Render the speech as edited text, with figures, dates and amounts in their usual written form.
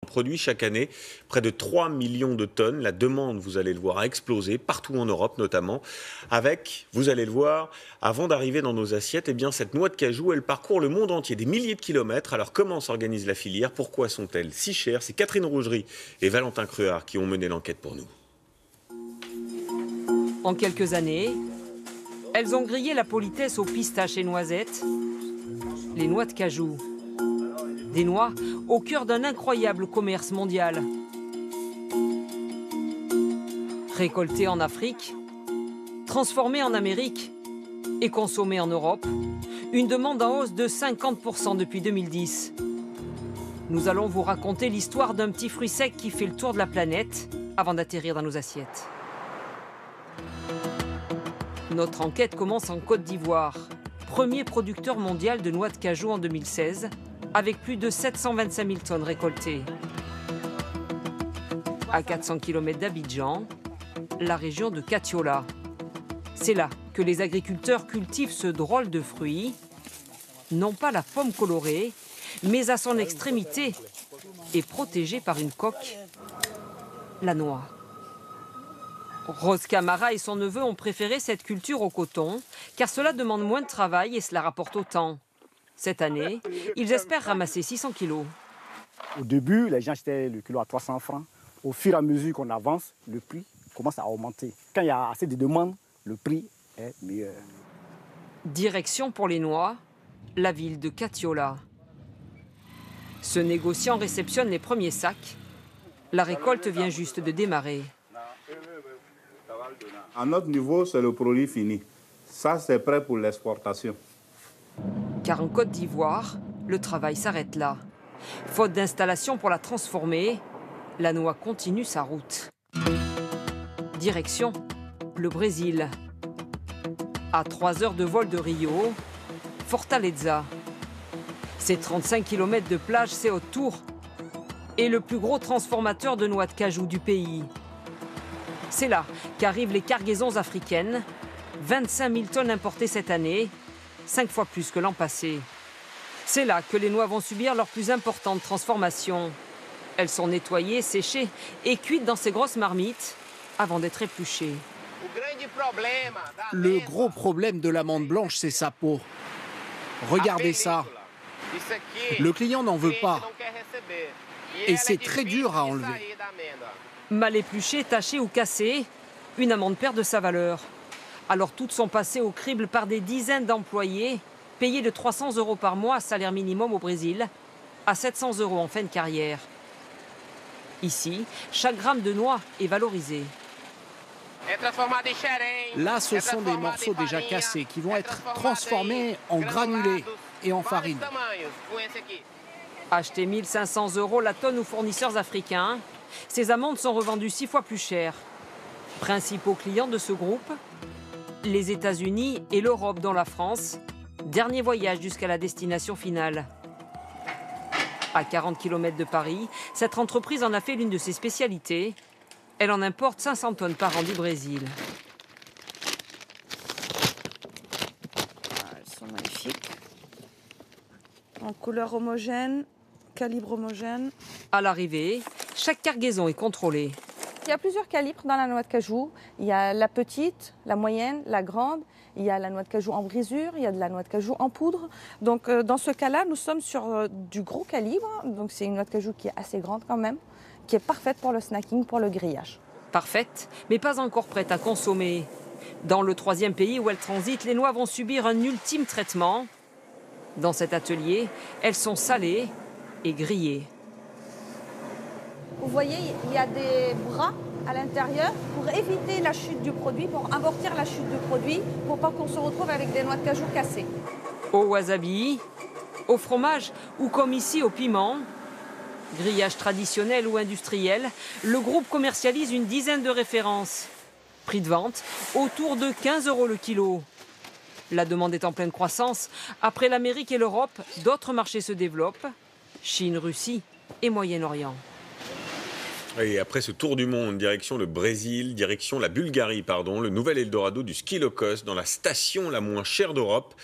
On produit chaque année près de 3 millions de tonnes. La demande, vous allez le voir, a explosé partout en Europe notamment. Avec, vous allez le voir, avant d'arriver dans nos assiettes, eh bien, cette noix de cajou, elle parcourt le monde entier, des milliers de kilomètres. Alors comment s'organise la filière? Pourquoi sont-elles si chères? C'est Catherine Rougerie et Valentin Cruard qui ont mené l'enquête pour nous. En quelques années, elles ont grillé la politesse aux pistaches et noisettes, les noix de cajou. Des noix au cœur d'un incroyable commerce mondial. Récoltées en Afrique, transformées en Amérique et consommées en Europe, une demande en hausse de 50% depuis 2010. Nous allons vous raconter l'histoire d'un petit fruit sec qui fait le tour de la planète avant d'atterrir dans nos assiettes. Notre enquête commence en Côte d'Ivoire, premier producteur mondial de noix de cajou en 2016, avec plus de 725 000 tonnes récoltées. À 400 km d'Abidjan, la région de Katiola. C'est là que les agriculteurs cultivent ce drôle de fruit, non pas la pomme colorée, mais à son extrémité et protégée par une coque, la noix. Rose Camara et son neveu ont préféré cette culture au coton, car cela demande moins de travail et cela rapporte autant. Cette année, ils espèrent ramasser 600 kilos. Au début, les gens achetaient le kilo à 300 francs. Au fur et à mesure qu'on avance, le prix commence à augmenter. Quand il y a assez de demandes, le prix est meilleur. Direction pour les noix, la ville de Katiola. Ce négociant réceptionne les premiers sacs. La récolte vient juste de démarrer. À notre niveau, c'est le produit fini. Ça, c'est prêt pour l'exportation. Car en Côte d'Ivoire, le travail s'arrête là. Faute d'installation pour la transformer, la noix continue sa route. Direction, le Brésil. À 3 heures de vol de Rio, Fortaleza. C'est 35 km de plage, c'est autour. Et le plus gros transformateur de noix de cajou du pays. C'est là qu'arrivent les cargaisons africaines. 25 000 tonnes importées cette année, 5 fois plus que l'an passé. C'est là que les noix vont subir leur plus importante transformation. Elles sont nettoyées, séchées et cuites dans ces grosses marmites avant d'être épluchées. Le gros problème de l'amande blanche, c'est sa peau. Regardez ça. Le client n'en veut pas. Et c'est très dur à enlever. Mal épluchées, tachées ou cassées, une amande perd de sa valeur. Alors toutes sont passées au crible par des dizaines d'employés, payés de 300 € par mois à salaire minimum au Brésil, à 700 € en fin de carrière. Ici, chaque gramme de noix est valorisé. Là, ce sont des morceaux déjà cassés qui vont être transformés en granulés et en farine. Acheter 1 500 € la tonne aux fournisseurs africains, ces amandes sont revendues 6 fois plus cher. Principaux clients de ce groupe, les États-Unis et l'Europe, dont la France. Dernier voyage jusqu'à la destination finale. À 40 km de Paris, cette entreprise en a fait l'une de ses spécialités. Elle en importe 500 tonnes par an du Brésil. Elles sont magnifiques. En couleur homogène, calibre homogène. À l'arrivée, chaque cargaison est contrôlée. Il y a plusieurs calibres dans la noix de cajou. Il y a la petite, la moyenne, la grande. Il y a la noix de cajou en brisure, il y a de la noix de cajou en poudre. Donc dans ce cas-là, nous sommes sur du gros calibre. Donc c'est une noix de cajou qui est assez grande quand même, qui est parfaite pour le snacking, pour le grillage. Parfaite, mais pas encore prête à consommer. Dans le 3e pays où elles transitent, les noix vont subir un ultime traitement. Dans cet atelier, elles sont salées et grillées. Vous voyez, il y a des bras à l'intérieur pour éviter la chute du produit, pour amortir la chute du produit, pour pas qu'on se retrouve avec des noix de cajou cassées. Au wasabi, au fromage ou comme ici au piment. Grillage traditionnel ou industriel, le groupe commercialise une dizaine de références. Prix de vente, autour de 15 € le kilo. La demande est en pleine croissance. Après l'Amérique et l'Europe, d'autres marchés se développent. Chine, Russie et Moyen-Orient. Et après ce tour du monde, direction le Brésil, direction la Bulgarie, le nouvel Eldorado du ski low cost dans la station la moins chère d'Europe.